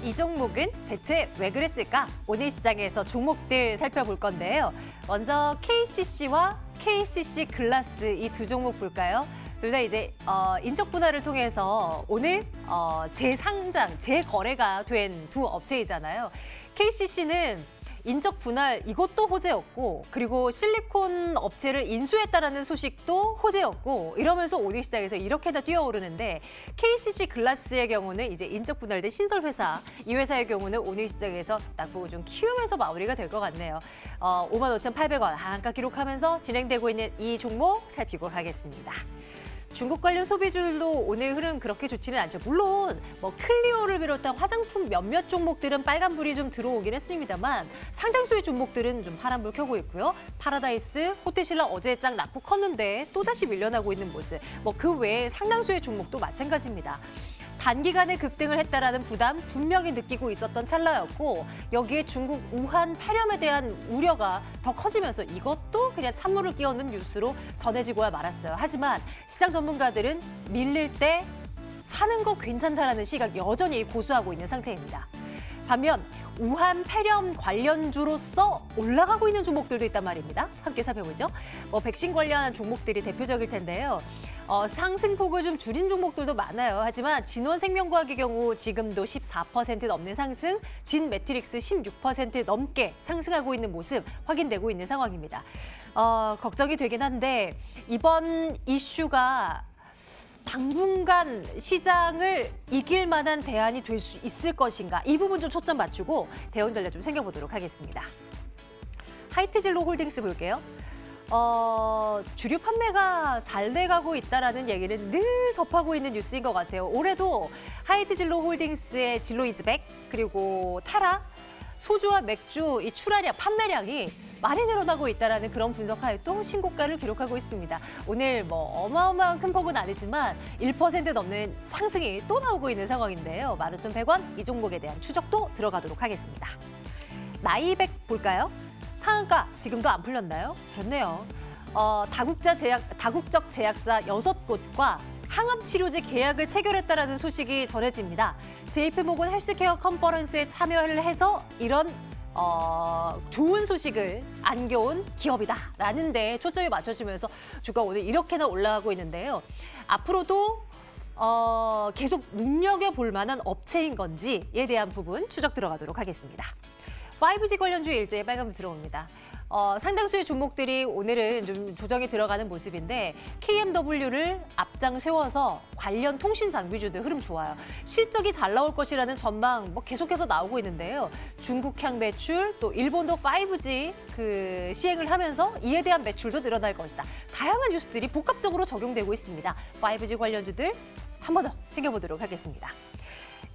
이 종목은 대체 왜 그랬을까? 오늘 시장에서 종목들 살펴볼 건데요. 먼저 KCC와 KCC 글라스 이 두 종목 볼까요? 둘 다 이제 인적 분할을 통해서 오늘 재상장, 재거래가 된 두 업체이잖아요. KCC는 인적 분할 이것도 호재였고, 그리고 실리콘 업체를 인수했다라는 소식도 호재였고, 이러면서 오늘 시장에서 이렇게나 뛰어오르는데, KCC 글라스의 경우는 이제 인적 분할된 신설 회사, 이 회사의 경우는 오늘 시장에서 낙폭을 좀 키우면서 마무리가 될 것 같네요. 55,800원 하한가 기록하면서 진행되고 있는 이 종목 살피고 가겠습니다. 중국 관련 소비주들도 오늘 흐름 그렇게 좋지는 않죠. 물론 뭐 클리오를 비롯한 화장품 몇몇 종목들은 빨간불이 좀 들어오긴 했습니다만 상당수의 종목들은 좀 파란불 켜고 있고요. 파라다이스, 호텔신라 어제 장 낙폭 컸는데 또다시 밀려나고 있는 모습. 뭐 그 외에 상당수의 종목도 마찬가지입니다. 단기간에 급등을 했다라는 부담 분명히 느끼고 있었던 찰나였고, 여기에 중국 우한 폐렴에 대한 우려가 더 커지면서 이것도 그냥 찬물을 끼얹는 뉴스로 전해지고야 말았어요. 하지만 시장 전문가들은 밀릴 때 사는 거 괜찮다라는 시각 여전히 고수하고 있는 상태입니다. 반면 우한 폐렴 관련주로서 올라가고 있는 종목들도 있단 말입니다. 함께 살펴보죠. 백신 관련한 종목들이 대표적일 텐데요. 상승폭을 좀 줄인 종목들도 많아요. 하지만 진원생명과학의 경우 지금도 14% 넘는 상승, 진매트릭스 16% 넘게 상승하고 있는 모습 확인되고 있는 상황입니다. 걱정이 되긴 한데 이번 이슈가 당분간 시장을 이길 만한 대안이 될 수 있을 것인가, 이 부분 좀 초점 맞추고 대응 전략 좀 챙겨보도록 하겠습니다. 하이트진로 홀딩스 볼게요. 주류 판매가 잘 돼가고 있다라는 얘기는 늘 접하고 있는 뉴스인 것 같아요. 올해도 하이트진로 홀딩스의 진로이즈백, 그리고 타라, 소주와 맥주 이 출하량, 판매량이 많이 늘어나고 있다라는 그런 분석하에 또 신고가를 기록하고 있습니다. 오늘 어마어마한 큰 폭은 아니지만 1% 넘는 상승이 또 나오고 있는 상황인데요. 15,100원 이 종목에 대한 추적도 들어가도록 하겠습니다. 나이백 볼까요? 상한가 지금도 안 풀렸나요? 좋네요. 다국적 제약사 6곳과 항암치료제 계약을 체결했다라는 소식이 전해집니다. JP모건 헬스케어 컨퍼런스에 참여를 해서 이런 좋은 소식을 안겨온 기업이다라는 데 초점이 맞춰지면서 주가 오늘 이렇게나 올라가고 있는데요. 앞으로도 계속 눈여겨볼 만한 업체인 건지에 대한 부분 추적 들어가도록 하겠습니다. 5G 관련주 일제히 빨간불 들어옵니다. 상당수의 종목들이 오늘은 좀 조정이 들어가는 모습인데 KMW를 앞장 세워서 관련 통신 장비주들 흐름 좋아요. 실적이 잘 나올 것이라는 전망 계속해서 나오고 있는데요. 중국향 매출, 또 일본도 5G 시행을 하면서 이에 대한 매출도 늘어날 것이다. 다양한 뉴스들이 복합적으로 적용되고 있습니다. 5G 관련주들 한 번 더 챙겨보도록 하겠습니다.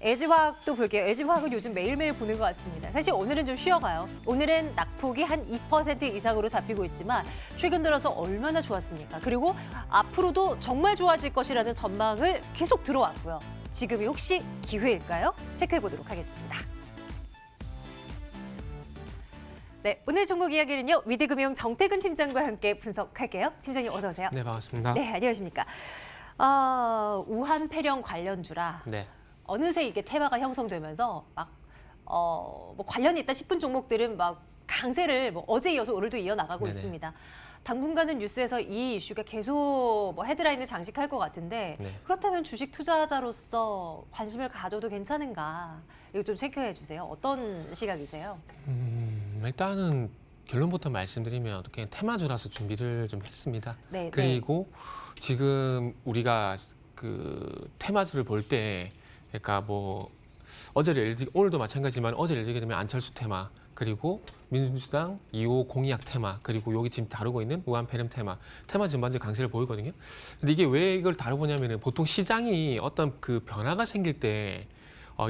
LG화학도 볼게요. LG화학은 요즘 매일매일 보는 것 같습니다. 사실 오늘은 좀 쉬어가요. 오늘은 낙폭이 한 2% 이상으로 잡히고 있지만 최근 들어서 얼마나 좋았습니까? 그리고 앞으로도 정말 좋아질 것이라는 전망을 계속 들어왔고요. 지금이 혹시 기회일까요? 체크해보도록 하겠습니다. 네, 오늘 종목 이야기는요. 위드금융 정태근 팀장과 함께 분석할게요. 팀장님 어서 오세요. 네, 반갑습니다. 네, 안녕하십니까. 우한 폐렴 관련주라. 네. 어느새 이게 테마가 형성되면서 관련이 있다 싶은 종목들은 강세를 어제 이어서 오늘도 이어나가고 네네. 있습니다. 당분간은 뉴스에서 이 이슈가 계속 헤드라인을 장식할 것 같은데 네. 그렇다면 주식 투자자로서 관심을 가져도 괜찮은가? 이거 좀 체크해 주세요. 어떤 시각이세요? 일단은 결론부터 말씀드리면 어떻게 테마주라서 준비를 좀 했습니다. 네, 그리고 지금 우리가 테마주를 볼 때 그러니까 오늘도 마찬가지지만 어제 예를 들게 되면 안철수 테마, 그리고 민주당 2호 공약 테마, 그리고 여기 지금 다루고 있는 우한 폐렴 테마 전반적인 강세를 보이거든요. 근데 이게 왜 이걸 다루고냐면은 보통 시장이 어떤 변화가 생길 때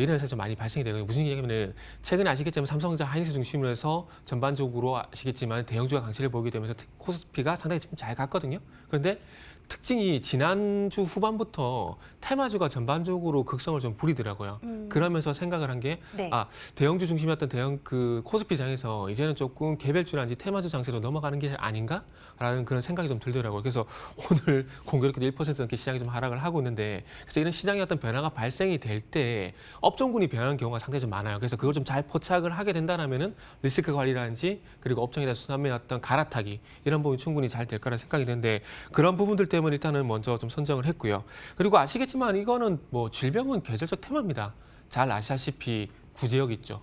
이런 현상이 좀 많이 발생이 되거든요. 무슨 얘기냐면은 최근에 아시겠지만 삼성전자, 하이닉스 중심으로 해서 전반적으로 아시겠지만 대형주가 강세를 보이게 되면서 코스피가 상당히 좀 잘 갔거든요. 그런데 특징이 지난주 후반부터 테마주가 전반적으로 극성을 좀 부리더라고요. 그러면서 생각을 한 게 네. 대형주 중심이었던 코스피 장에서 이제는 조금 개별주라든지 테마주 장세로 넘어가는 게 아닌가라는 그런 생각이 좀 들더라고요. 그래서 오늘 공교롭게도 1% 넘게 시장이 좀 하락을 하고 있는데, 그래서 이런 시장의 어떤 변화가 발생이 될 때 업종군이 변하는 경우가 상당히 좀 많아요. 그래서 그걸 좀 잘 포착을 하게 된다면은 리스크 관리라든지 그리고 업종에 대한 순환매의 어떤 갈아타기 이런 부분이 충분히 잘 될 거라 생각이 드는데 그런 부분들 때문에 일단은 먼저 좀 선정을 했고요. 그리고 아시겠지만 이거는 뭐 질병은 계절적 테마입니다. 잘 아시다시피 구제역 있죠.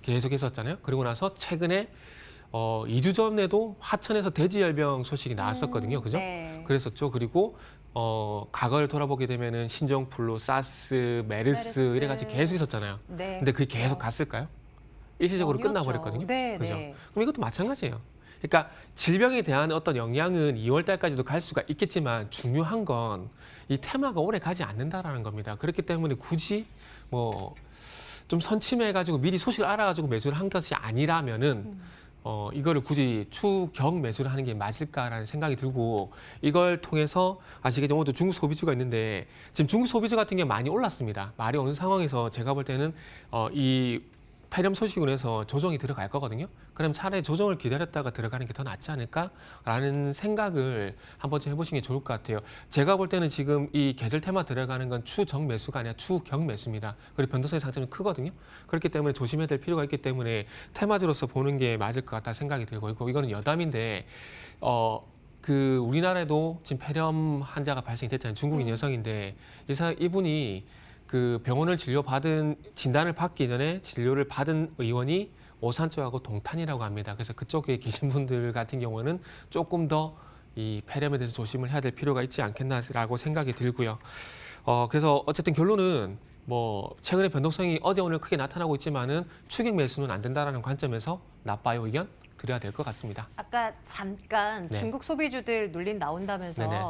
계속 했었잖아요. 그리고 나서 최근에 2주 전에도 하천에서 돼지열병 소식이 나왔었거든요. 그죠? 네. 그랬었죠. 그리고 과거를 돌아보게 되면은 신종플루, 사스, 메르스 이래가지고 계속 있었잖아요. 네. 근데 그게 계속 갔을까요? 일시적으로 아니었죠. 끝나버렸거든요. 네, 그죠? 네. 그럼 이것도 마찬가지예요. 그러니까 질병에 대한 어떤 영향은 2월 달까지도 갈 수가 있겠지만 중요한 건 이 테마가 오래 가지 않는다라는 겁니다. 그렇기 때문에 굳이 뭐 좀 선침해가지고 미리 소식을 알아가지고 매수를 한 것이 아니라면은 이거를 굳이 추경 매수를 하는 게 맞을까라는 생각이 들고 이걸 통해서 아시겠지만 오늘도 중국 소비주가 있는데 지금 중국 소비주 같은 게 많이 올랐습니다. 말이 오는 상황에서 제가 볼 때는 이 폐렴 소식으로 해서 조정이 들어갈 거거든요. 그럼 차라리 조정을 기다렸다가 들어가는 게 더 낫지 않을까라는 생각을 한 번쯤 해보시는 게 좋을 것 같아요. 제가 볼 때는 지금 이 계절 테마 들어가는 건 추정 매수가 아니라 추경 매수입니다. 그리고 변동성의 상점이 크거든요. 그렇기 때문에 조심해야 될 필요가 있기 때문에 테마주로서 보는 게 맞을 것 같다 생각이 들고 있고 이거는 여담인데 그 우리나라에도 지금 폐렴 환자가 발생이 됐잖아요. 중국인 여성인데 이분이 그 병원을 진단을 받기 전에 진료를 받은 의원이 오산 쪽하고 동탄이라고 합니다. 그래서 그쪽에 계신 분들 같은 경우는 조금 더 이 폐렴에 대해서 조심을 해야 될 필요가 있지 않겠나라고 생각이 들고요. 그래서 어쨌든 결론은 뭐 최근에 변동성이 어제 오늘 크게 나타나고 있지만은 추격 매수는 안 된다라는 관점에서 나빠요 의견 드려야 될 것 같습니다. 아까 잠깐 네. 중국 소비주들 논린 나온다면서 네네.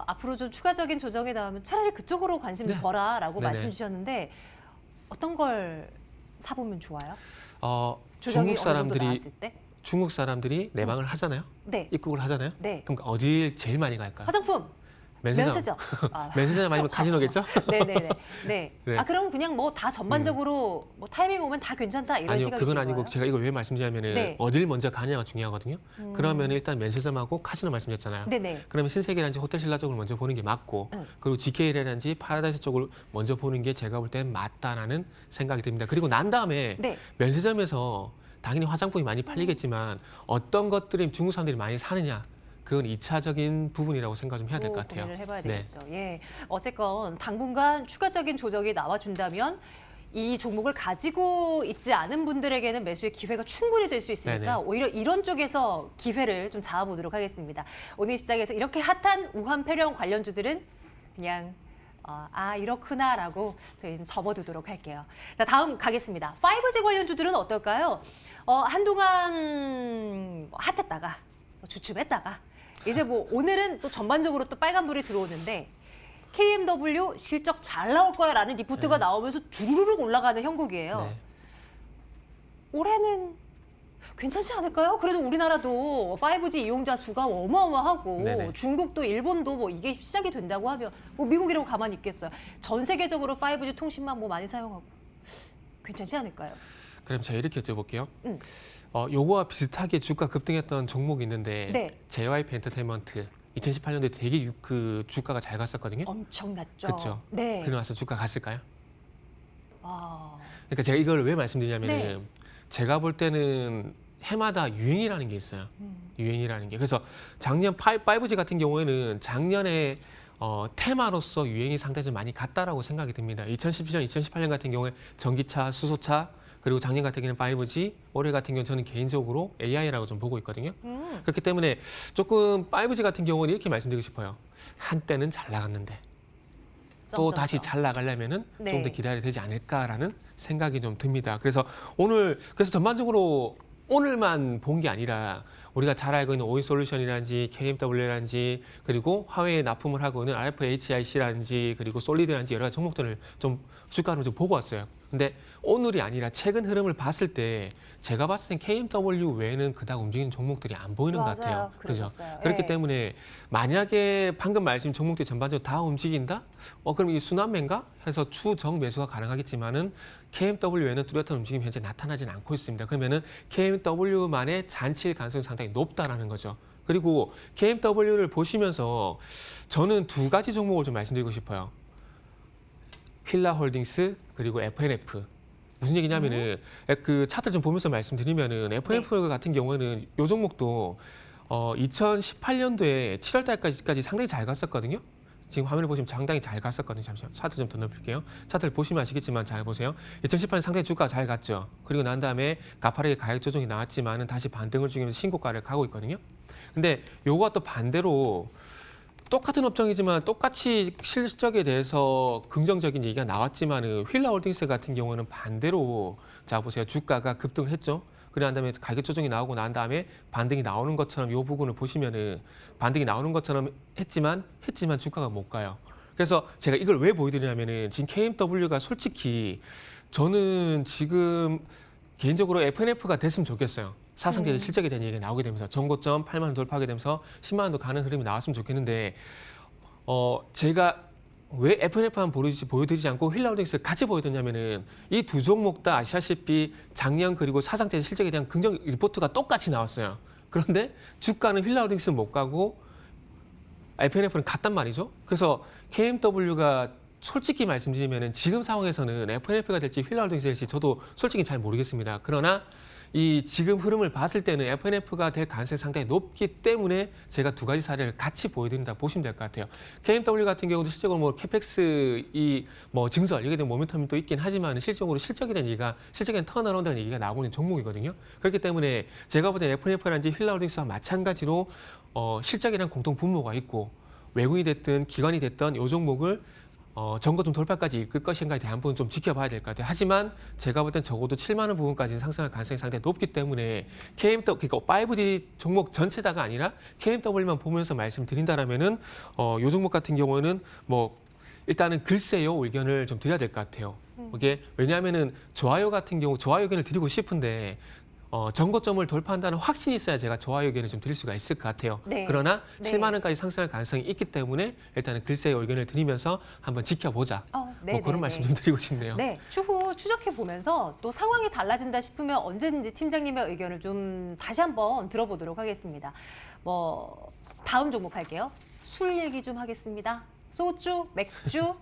앞으로 좀 추가적인 조정이 나오면 차라리 그쪽으로 관심 네. 둬라라고 네네. 말씀 주셨는데 어떤 걸 사보면 좋아요? 중국 조정이 어느 정도 사람들이 나왔을 때? 내방을 하잖아요. 네. 입국을 하잖아요. 네. 그럼 어딜 제일 많이 갈까요? 화장품, 면세점. 아. 면세점 아니면 카지노겠죠? 네네네. 네. 네. 아 그럼 그냥 뭐 다 전반적으로 뭐 타이밍 오면 다 괜찮다 이런 아니요, 시각이신 그건 거예요? 아니고 제가 이걸 왜 말씀드리냐면은 네. 어딜 먼저 가냐가 중요하거든요. 그러면 일단 면세점하고 카지노 말씀드렸잖아요. 네네. 그러면 신세계라든지 호텔신라 쪽을 먼저 보는 게 맞고 응. 그리고 GK라든지 파라다이스 쪽을 먼저 보는 게 제가 볼 땐 맞다라는 생각이 듭니다. 그리고 난 다음에 네. 면세점에서 당연히 화장품이 많이 팔리겠지만 어떤 것들이 중국 사람들이 많이 사느냐 그건 2차적인 부분이라고 생각 좀 해야 될 것 같아요. 고민을 해봐야 네. 되겠죠. 예. 어쨌건 당분간 추가적인 조정이 나와준다면 이 종목을 가지고 있지 않은 분들에게는 매수의 기회가 충분히 될 수 있으니까 네네. 오히려 이런 쪽에서 기회를 좀 잡아보도록 하겠습니다. 오늘 시장에서 이렇게 핫한 우한 폐렴 관련주들은 그냥 이렇구나라고 저희는 접어두도록 할게요. 자, 다음 가겠습니다. 5G 관련주들은 어떨까요? 한동안 핫했다가 주춤했다가 이제 뭐 오늘은 또 전반적으로 또 빨간불이 들어오는데 KMW 실적 잘 나올 거야라는 리포트가 네. 나오면서 주르륵 올라가는 형국이에요. 네. 올해는 괜찮지 않을까요? 그래도 우리나라도 5G 이용자 수가 어마어마하고 네네. 중국도 일본도 뭐 이게 시작이 된다고 하면 뭐 미국이라고 가만히 있겠어요. 전 세계적으로 5G 통신망 뭐 많이 사용하고 괜찮지 않을까요? 그럼 제가 이렇게 여쭤볼게요. 응. 요거와 비슷하게 주가 급등했던 종목이 있는데 네. JYP 엔터테인먼트 2018년도에 되게 그 주가가 잘 갔었거든요. 엄청났죠. 그렇죠. 네. 그러고 나서 주가 갔을까요? 아, 그러니까 제가 이걸 왜 말씀드리냐면은 네. 제가 볼 때는 해마다 유행이라는 게 있어요. 유행이라는 게. 그래서 작년 5G 같은 경우에는 작년에 테마로서 유행이 상당히 좀 많이 갔다라고 생각이 듭니다. 2017년, 2018년 같은 경우에 전기차, 수소차, 그리고 작년 같은 경우는 5G, 올해 같은 경우는 저는 개인적으로 AI라고 좀 보고 있거든요. 그렇기 때문에 조금 5G 같은 경우는 이렇게 말씀드리고 싶어요. 한때는 잘 나갔는데 또 다시 잘 나가려면은 네. 좀 더 기다려야 되지 않을까라는 생각이 좀 듭니다. 그래서 그래서 전반적으로 오늘만 본 게 아니라 우리가 잘 알고 있는 오이솔루션이라든지 KMW라든지 그리고 화웨이에 납품을 하고 있는 RFHIC라든지 그리고 솔리드라든지 여러 가지 종목들을 좀 주가를 좀 보고 왔어요. 근데 오늘이 아니라 최근 흐름을 봤을 때 제가 봤을 땐 KMW 외에는 그닥 움직이는 종목들이 안 보이는 것 같아요. 그죠? 그러셨어요. 그렇기 예. 때문에 만약에 방금 말씀 종목들이 전반적으로 다 움직인다? 그럼 이게 순환매인가? 해서 추정 매수가 가능하겠지만은 KMW에는 뚜렷한 움직임이 현재 나타나지는 않고 있습니다. 그러면은 KMW만의 잔치일 가능성이 상당히 높다라는 거죠. 그리고 KMW를 보시면서 저는 두 가지 종목을 좀 말씀드리고 싶어요. 휠라홀딩스 그리고 FNF. 무슨 얘기냐면은 그 차트 좀 보면서 말씀드리면은 FNF 같은 경우는 요 종목도 2018년도에 7월 달까지 상당히 잘 갔었거든요. 지금 화면을 보시면 상당히 잘 갔었거든요. 잠시만 차트 좀 더 넓힐게요. 차트를 보시면 아시겠지만 잘 보세요. 2018년 상당히 주가가 잘 갔죠. 그리고 난 다음에 가파르게 가격 조정이 나왔지만은 다시 반등을 중이면서 신고가를 가고 있거든요. 근데 요거와 또 반대로 똑같은 업종이지만 똑같이 실적에 대해서 긍정적인 얘기가 나왔지만은 휠라홀딩스 같은 경우는 반대로 자 보세요. 주가가 급등을 했죠. 그런 다음에 가격 조정이 나오고 난 다음에 반등이 나오는 것처럼 이 부분을 보시면은 반등이 나오는 것처럼 했지만 주가가 못 가요. 그래서 제가 이걸 왜 보여드리냐면은 지금 KMW가 솔직히 저는 지금 개인적으로 FNF가 됐으면 좋겠어요. 사상제의 실적에 대한 얘기가 나오게 되면서 전고점 8만 원 돌파하게 되면서 10만 원도 가는 흐름이 나왔으면 좋겠는데 제가 왜 FNF만 보여드리지 않고 휠라홀딩스를 같이 보여드렸냐면은 이 두 종목 다 아시다시피 작년 그리고 사상제 실적에 대한 긍정 리포트가 똑같이 나왔어요. 그런데 주가는 휠라홀딩스는 못 가고 FNF는 갔단 말이죠. 그래서 KMW가 솔직히 말씀드리면은 지금 상황에서는 FNF가 될지 휠라홀딩스가 될지 저도 솔직히 잘 모르겠습니다. 그러나 이 지금 흐름을 봤을 때는 FNF가 될 가능성이 상당히 높기 때문에 제가 두 가지 사례를 같이 보여드린다 보시면 될 것 같아요. KMW 같은 경우도 실적으로 뭐 캐펙스 이 뭐 증설 이게 된 모멘텀이 또 있긴 하지만 실적으로 실적에 대한 얘기가 실적에 대한 턴어라운드라는 얘기가 나오고 있는 종목이거든요. 그렇기 때문에 제가 볼 때 FNF라든지 휠라홀딩스와 마찬가지로 실적에 대한 공통 분모가 있고 외국인이 됐든 기관이 됐든 이 종목을 전고점 돌파까지 이끌 것인가에 대한 부분 좀 지켜봐야 될 것 같아요. 하지만 제가 볼 땐 적어도 7만 원 부분까지 상승할 가능성이 상당히 높기 때문에 KMW, 그러니까 5G 종목 전체다가 아니라 KMW만 보면서 말씀드린다라면은 요 종목 같은 경우는 뭐 일단은 글쎄요 의견을 좀 드려야 될 것 같아요. 이게 왜냐하면은 좋아요 같은 경우 좋아요 의견을 드리고 싶은데 전고점을 돌파한다는 확신이 있어야 제가 좋아요 의견을 좀 드릴 수가 있을 것 같아요. 네. 그러나 네. 7만 원까지 상승할 가능성이 있기 때문에 일단은 글쎄요 의견을 드리면서 한번 지켜보자. 뭐 그런 말씀 좀 드리고 싶네요. 네, 추후 추적해 보면서 또 상황이 달라진다 싶으면 언제든지 팀장님의 의견을 좀 다시 한번 들어보도록 하겠습니다. 뭐 다음 종목 할게요. 술 얘기 좀 하겠습니다. 소주, 맥주,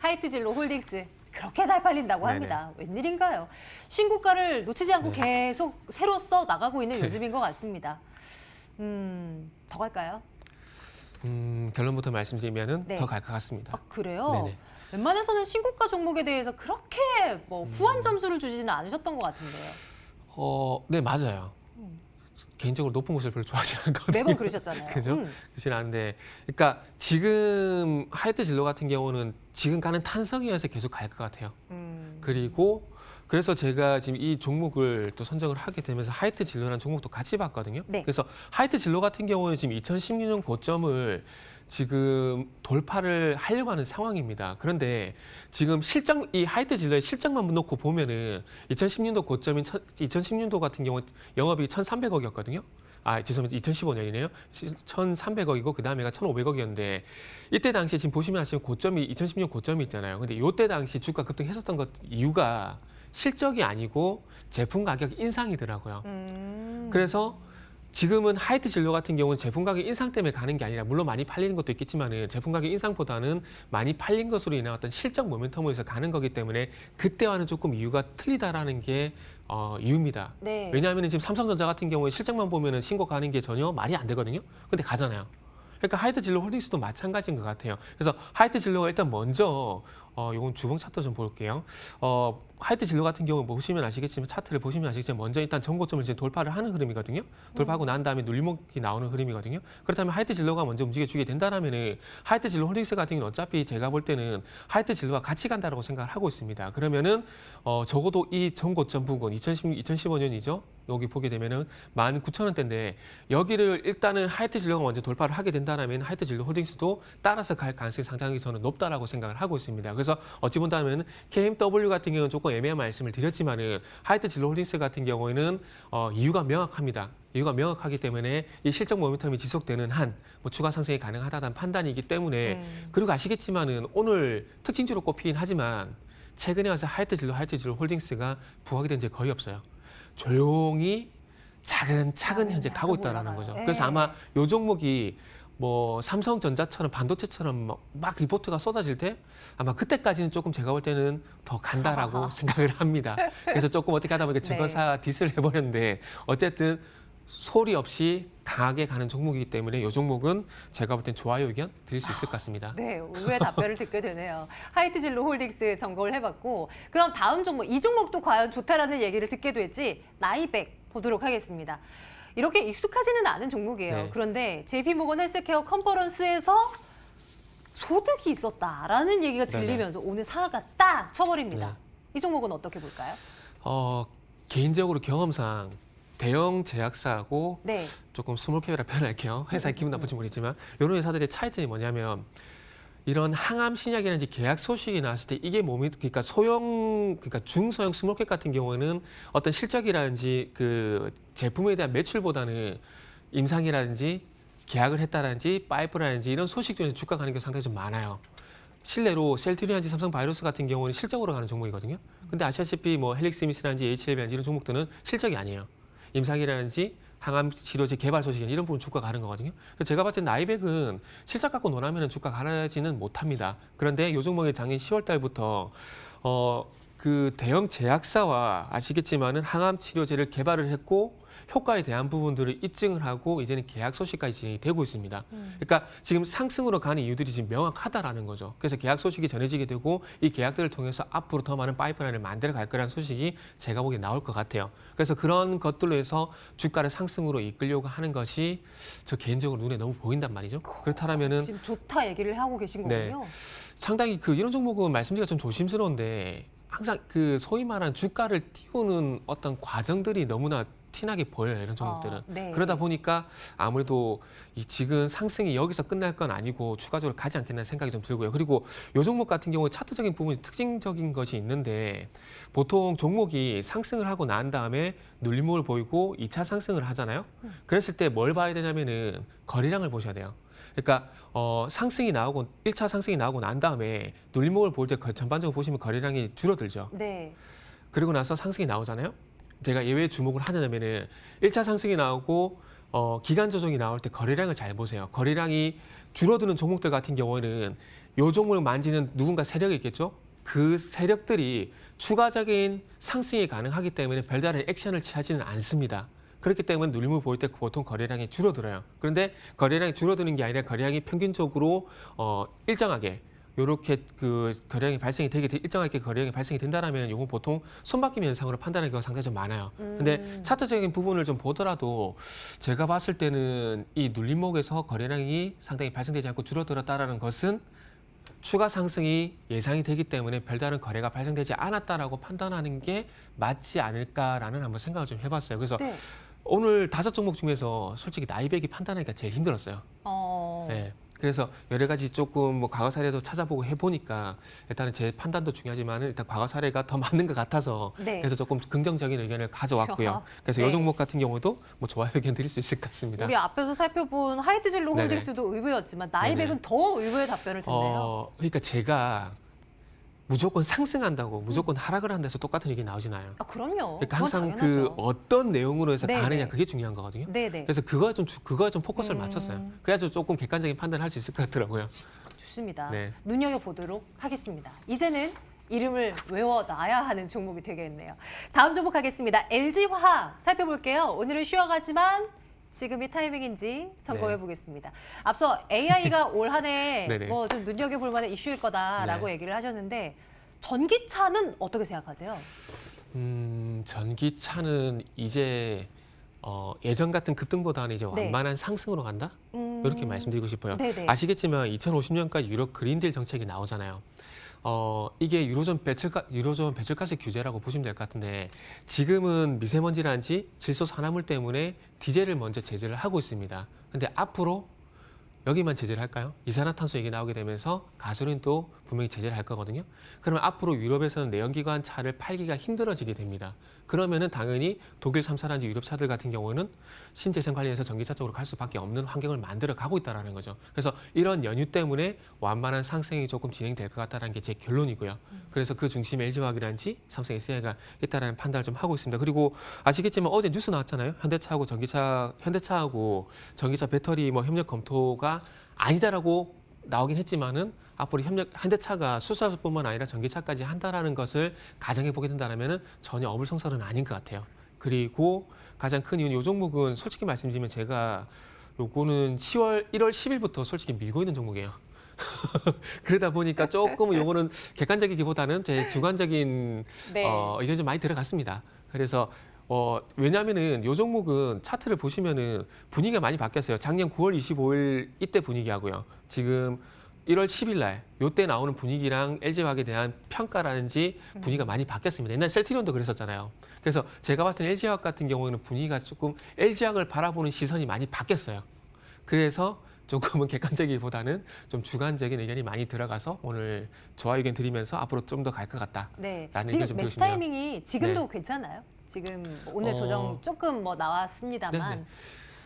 하이트진로 홀딩스. 그렇게 잘 팔린다고 합니다. 웬일인가요? 신고가를 놓치지 않고 계속 새로 써 나가고 있는 요즘인 것 같습니다. 더 갈까요? 결론부터 말씀드리면은 네. 더 갈 것 같습니다. 아, 그래요? 네네. 웬만해서는 신고가 종목에 대해서 그렇게 뭐 후한 점수를 주지는 않으셨던 것 같은데요. 네 맞아요. 개인적으로 높은 곳을 별로 좋아하지 않거든요. 매번 그러셨잖아요. 그죠? 그렇진 않은데, 그러니까 지금 하이트 진로 같은 경우는 지금 가는 탄성이어서 계속 갈 것 같아요. 그리고 그래서 제가 지금 이 종목을 또 선정을 하게 되면서 하이트 진로라는 종목도 같이 봤거든요. 네. 그래서 하이트 진로 같은 경우는 지금 2016년 고점을 지금 돌파를 하려고 하는 상황입니다. 그런데 지금 이 하이트 진로의 실적만 놓고 보면은 2010년도 고점인 2010년도 같은 경우 영업이익이 1,300억이었거든요. 아, 죄송합니다. 2015년이네요. 1,300억이고 그 다음에가 1,500억이었는데 이때 당시에 지금 보시면 아시는 고점이 2010년 고점이 있잖아요. 근데 이때 당시 주가 급등했었던 것 이유가 실적이 아니고 제품 가격 인상이더라고요. 그래서 지금은 하이트 진로 같은 경우는 제품 가격 인상 때문에 가는 게 아니라 물론 많이 팔리는 것도 있겠지만은 제품 가격 인상보다는 많이 팔린 것으로 인한 어떤 실적 모멘텀에서 가는 거기 때문에 그때와는 조금 이유가 틀리다라는 게 이유입니다. 네. 왜냐하면 지금 삼성전자 같은 경우에 실적만 보면은 신고 가는 게 전혀 말이 안 되거든요. 근데 가잖아요. 그러니까 하이트 진로 홀딩스도 마찬가지인 것 같아요. 그래서 하이트 진로가 일단 먼저 이건 주봉 차트 좀 볼게요. 하이트 진로 같은 경우 보시면 아시겠지만 차트를 보시면 아시겠지만 먼저 일단 전고점을 이제 돌파를 하는 흐름이거든요. 돌파하고 난 다음에 눌림목이 나오는 흐름이거든요. 그렇다면 하이트 진로가 먼저 움직여주게 된다라면은 하이트 진로 홀딩스 같은 경우는 어차피 제가 볼 때는 하이트 진로와 같이 간다라고 생각을 하고 있습니다. 그러면은 적어도 이 전고점 부근 2015년이죠. 여기 보게 되면은 19,000원대인데 여기를 일단은 하이트 진로가 먼저 돌파를 하게 된다면 하이트 진로 홀딩스도 따라서 갈 가능성이 상당히 저는 높다라고 생각을 하고 있습니다. 그래서 어찌 본다면 KMW 같은 경우는 조금 애매한 말씀을 드렸지만은 하이트 진로 홀딩스 같은 경우에는 이유가 명확합니다. 이유가 명확하기 때문에 이 실적 모멘텀이 지속되는 한 뭐 추가 상승이 가능하다는 판단이기 때문에 그리고 아시겠지만은 오늘 특징주로 꼽히긴 하지만 최근에 와서 하이트 진로 홀딩스가 부각이 된 적 거의 없어요. 조용히 차근차근 현재 가고 있다라는 거죠. 그래서 아마 이 종목이 뭐 삼성전자처럼 반도체처럼 막 리포트가 쏟아질 때 아마 그때까지는 조금 제가 볼 때는 더 간다라고 생각을 합니다. 그래서 조금 어떻게 하다 보니까 증권사 디스를 해버렸는데 어쨌든 소리 없이 강하게 가는 종목이기 때문에 이 종목은 제가 볼 땐 좋아요 의견 드릴 수 있을 것 같습니다. 네, 의외의 답변을 듣게 되네요. 하이트진로 홀딩스 점검을 해봤고 그럼 다음 종목, 이 종목도 과연 좋다라는 얘기를 듣게 될지 나이백 보도록 하겠습니다. 이렇게 익숙하지는 않은 종목이에요. 네. 그런데 JP모건 헬스케어 컨퍼런스에서 소득이 있었다라는 얘기가 들리면서 오늘 상하가 딱 쳐버립니다. 네. 이 종목은 어떻게 볼까요? 개인적으로 경험상 대형 제약사하고 네. 조금 스몰캡이라 표현할게요. 회사에 기분 나쁜지 모르겠지만 이런 회사들의 차이점이 뭐냐면 이런 항암 신약이라든지 계약 소식이 나왔을 때 이게 그러니까 그러니까 중소형 스몰캡 같은 경우에는 어떤 실적이라든지 그 제품에 대한 매출보다는 임상이라든지 계약을 했다든지 파이프라든지 이런 소식 중에서 주가 가는 게 상당히 좀 많아요. 실내로 셀트리온이라든지 삼성바이오로스 같은 경우는 실적으로 가는 종목이거든요. 근데 아시다시피 뭐 헬릭스미스라든지 HLB라든지 이런 종목들은 실적이 아니에요. 임상이라든지 항암 치료제 개발 소식이나 이런 부분 주가 가는 거거든요. 그래서 제가 봤을 때 나이백은 실적 갖고 논하면 주가 가지는 못합니다. 그런데 요 종목이 작년 10월 달부터 그 대형 제약사와 아시겠지만은 항암 치료제를 개발을 했고 효과에 대한 부분들을 입증을 하고 이제는 계약 소식까지 진행이 되고 있습니다. 그러니까 지금 상승으로 가는 이유들이 지금 명확하다라는 거죠. 그래서 계약 소식이 전해지게 되고 이 계약들을 통해서 앞으로 더 많은 파이프라인을 만들어 갈 거라는 소식이 제가 보기에 나올 것 같아요. 그래서 그런 것들로 해서 주가를 상승으로 이끌려고 하는 것이 저 개인적으로 눈에 너무 보인단 말이죠. 그렇다면은 지금 좋다 얘기를 하고 계신 거군요. 상당히 이런 종목은 말씀드리기가 좀 조심스러운데 항상 그 소위 말하는 주가를 띄우는 어떤 과정들이 너무나 티나게 보여요, 이런 종목들은. 네. 그러다 보니까 아무래도 이 지금 상승이 여기서 끝날 건 아니고 추가적으로 가지 않겠나 생각이 좀 들고요. 그리고 이 종목 같은 경우 차트적인 부분이 특징적인 것이 있는데 보통 종목이 상승을 하고 난 다음에 눌림목을 보이고 2차 상승을 하잖아요. 그랬을 때 뭘 봐야 되냐면은 거래량을 보셔야 돼요. 그러니까 상승이 나오고 1차 상승이 나오고 난 다음에 눌림목을 볼 때 전반적으로 보시면 거래량이 줄어들죠. 네. 그리고 나서 상승이 나오잖아요. 제가 예외 주목을 하냐면은 1차 상승이 나오고 기간 조정이 나올 때 거래량을 잘 보세요. 거래량이 줄어드는 종목들 같은 경우에는 요 종목을 만지는 누군가 세력이 있겠죠. 그 세력들이 추가적인 상승이 가능하기 때문에 별다른 액션을 취하지는 않습니다. 그렇기 때문에 눌림을 볼 때 보통 거래량이 줄어들어요. 그런데 거래량이 줄어드는 게 아니라 거래량이 평균적으로 일정하게 요렇게 그 거래량이 발생이 일정하게 거래량이 발생이 된다라면 요건 보통 손바뀜 현상으로 판단하는 경우가 상당히 좀 많아요. 근데 차트적인 부분을 좀 보더라도 제가 봤을 때는 이 눌림목에서 거래량이 상당히 발생되지 않고 줄어들었다라는 것은 추가 상승이 예상이 되기 때문에 별다른 거래가 발생되지 않았다라고 판단하는 게 맞지 않을까라는 한번 생각을 좀 해봤어요. 그래서 네. 오늘 5종목 중에서 솔직히 나이백이 판단하기가 제일 힘들었어요. 네. 그래서 여러 가지 조금 뭐 과거 사례도 찾아보고 해보니까 일단은 제 판단도 중요하지만 일단 과거 사례가 더 맞는 것 같아서 네. 그래서 조금 긍정적인 의견을 가져왔고요. 그래서 네. 이 종목 같은 경우도 뭐 좋아요 의견 드릴 수 있을 것 같습니다. 우리 앞에서 살펴본 하이트진로 네네. 홀딩스도 의외였지만 나이백은 네네. 더 의외의 답변을 듣네요. 그러니까 제가 무조건 상승한다고 무조건 하락을 한다 해서 똑같은 얘기 나오진 않아요. 아, 그럼요. 그러니까 그건 항상 그 당연하죠. 어떤 내용으로 해서 네네. 가느냐 그게 중요한 거거든요. 네네. 그래서 그거에 좀 포커스를 맞췄어요. 그래서 조금 객관적인 판단을 할 수 있을 것 같더라고요. 좋습니다. 네. 눈여겨보도록 하겠습니다. 이제는 이름을 외워놔야 하는 종목이 되겠네요. 다음 종목 하겠습니다. LG화학 살펴볼게요. 오늘은 쉬어가지만 지금이 타이밍인지 점검해 보겠습니다. 앞서 AI가 올 한 해 네네. 뭐 좀 눈여겨볼 만한 이슈일 거다라고 네. 얘기를 하셨는데 전기차는 어떻게 생각하세요? 전기차는 이제 예전 같은 급등보다는 이제 네. 완만한 상승으로 간다? 이렇게 말씀드리고 싶어요. 네네. 아시겠지만 2050년까지 유럽 그린딜 정책이 나오잖아요. 이게 유로존 배출가스 규제라고 보시면 될 것 같은데 지금은 미세먼지라든지 질소 산화물 때문에 디젤을 먼저 제재를 하고 있습니다. 근데 앞으로 여기만 제재를 할까요? 이산화탄소 얘기 나오게 되면서 가솔린도 분명히 제재를 할 거거든요. 그러면 앞으로 유럽에서는 내연기관 차를 팔기가 힘들어지게 됩니다. 그러면은 당연히 독일 3사라든지 유럽 차들 같은 경우는 신재생 관련해서 전기차 쪽으로 갈 수밖에 없는 환경을 만들어 가고 있다는 거죠. 그래서 이런 연유 때문에 완만한 상승이 조금 진행될 것 같다는 게 제 결론이고요. 그래서 그 중심에 LG화학이라든지 삼성 SDI가 있다는 판단을 좀 하고 있습니다. 그리고 아시겠지만 어제 뉴스 나왔잖아요. 현대차하고 전기차 배터리 뭐 협력 검토가 아니다라고 나오긴 했지만은 앞으로 현대차가 수소뿐만 아니라 전기차까지 한다라는 것을 가정해 보게 된다면은 전혀 어불성설은 아닌 것 같아요. 그리고 가장 큰 이유는 이 종목은 솔직히 말씀드리면 제가 요거는 1월 10일부터 솔직히 밀고 있는 종목이에요. 그러다 보니까 조금은 요거는 객관적이기보다는 제 주관적인 네. 의견이 좀 많이 들어갔습니다. 그래서 왜냐하면은 요 종목은 차트를 보시면은 분위기가 많이 바뀌었어요. 작년 9월 25일 이때 분위기하고요. 지금 1월 10일 날 요때 나오는 분위기랑 LG화학에 대한 평가라든지 분위기가 많이 바뀌었습니다. 옛날 셀트리온도 그랬었잖아요. 그래서 제가 봤을 때 LG화학 같은 경우에는 분위기가 조금 LG화학을 바라보는 시선이 많이 바뀌었어요. 그래서 조금은 객관적이기보다는 좀 주관적인 의견이 많이 들어가서 오늘 조화 의견 드리면서 앞으로 좀 더 갈 것 같다라는 네. 의견 지금 좀 매수 들으시네요. 타이밍이 지금도 괜찮아요? 지금 오늘 조정 조금 뭐 나왔습니다만. 네네.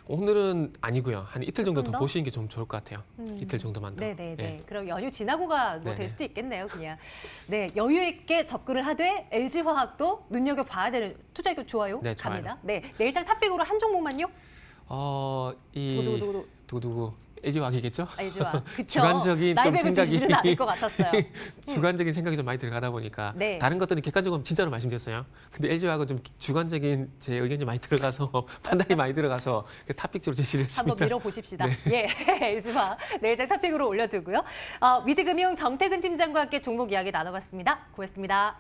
오늘은 아니고요. 한 이틀 정도 조금 더 더? 보시는 게 좀 좋을 것 같아요. 이틀 정도만 더. 네네네. 네. 그럼 연휴 지나고가 뭐 네네. 될 수도 있겠네요, 그냥. 네, 여유 있게 접근을 하되 LG화학도 눈여겨 봐야 되는 투자 이거 좋아요. 네, 좋아요. 갑니다. 네, 내일장 탑픽으로 한 종목만요. 이 두두두 LG화학이겠죠? LG화학. 그쵸. 주관적인 좀 나이백을 주시지는 생각이 않을 것 같았어요. 주관적인 생각이 좀 많이 들어가다 보니까 네. 다른 것들은 객관적으로 진짜로 말씀드렸어요. 근데 LG화학은 좀 주관적인 제 의견이 많이 들어가서 판단이 많이 들어가서 탑픽으로 제시를 했습니다. 한번 밀어보십시다. 네. 예, LG화학 내일장 탑픽으로 올려두고요. 위드금융 정태근 팀장과 함께 종목 이야기 나눠봤습니다. 고맙습니다.